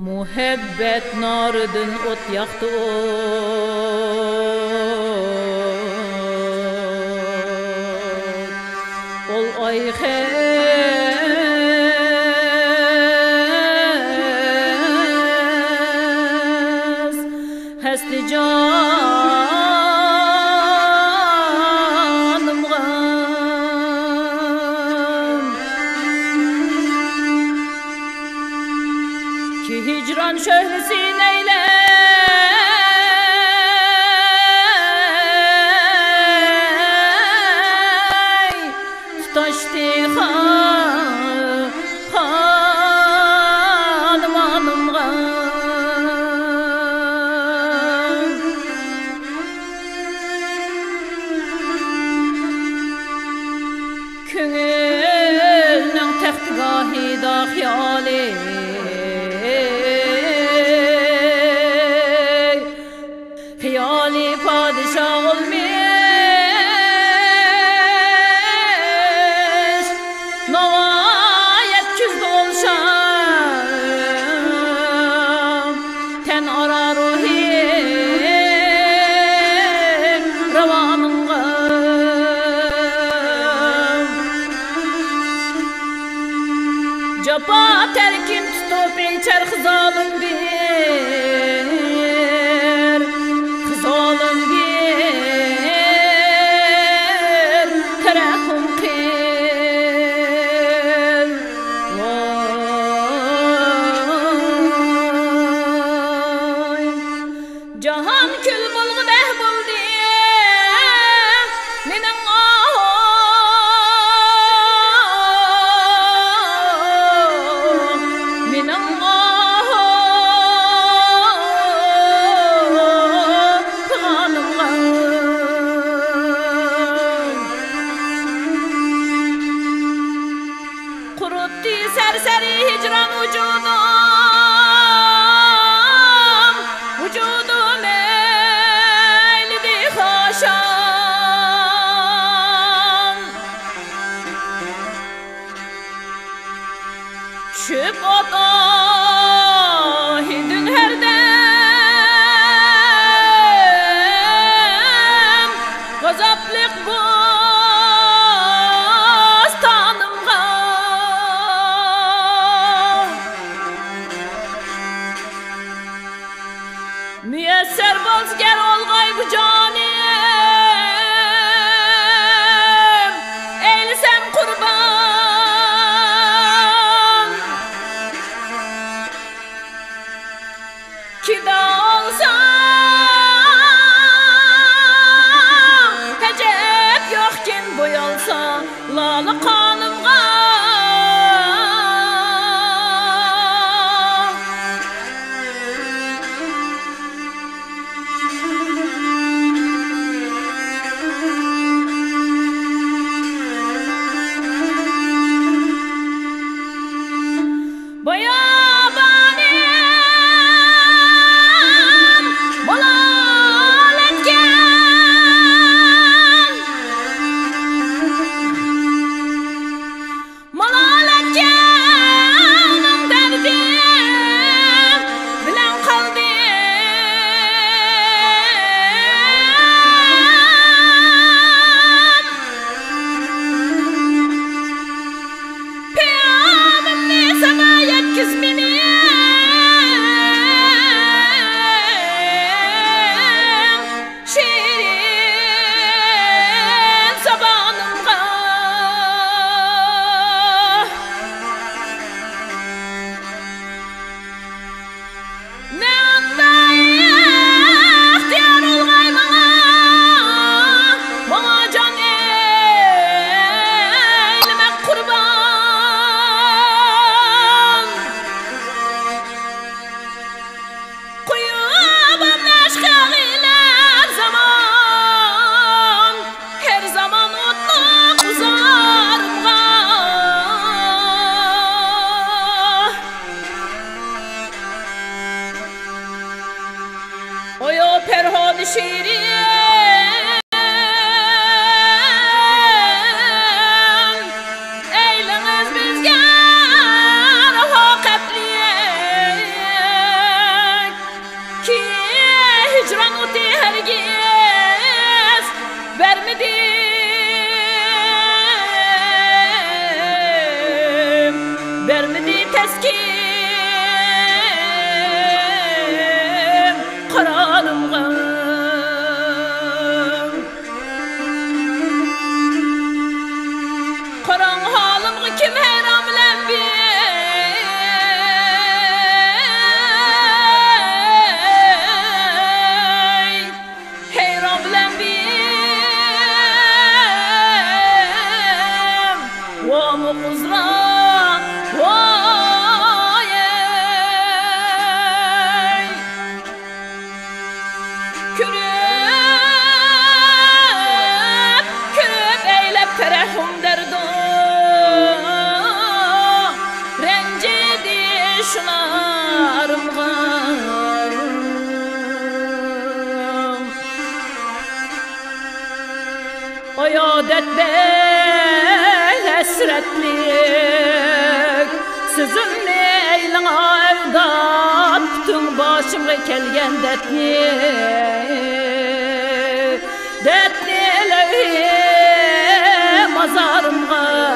Muhabbet narıdın ot yaktı ol ay hez hesti canım gam ki hicran şöhresin eyle tutaştı hanım hanım gam köngülnün textigahida xiyali xiyali padişah olmuş navayet küzde olşam ten ara ruhi ravanın gam capa terkin tutup içer zalim bir terahum kıl vay cahan kül bulgu deh buldi minin kurutti serseri hicran vücudum eylidi haşam şüp otahidin herdem gazaplık bu müyesser bozger olgay bu canim eylesem kurban ki da olsa hecep yokken boyalsa lalı kanımga perhod şirin eyleniz bizge hakatliye meskim qaralımğa qaran halımğa kim hayram bilen Oyadet bel esretlik Sizin neylin avdat Bütün başımga kelgen detni Detni levhi mazarımga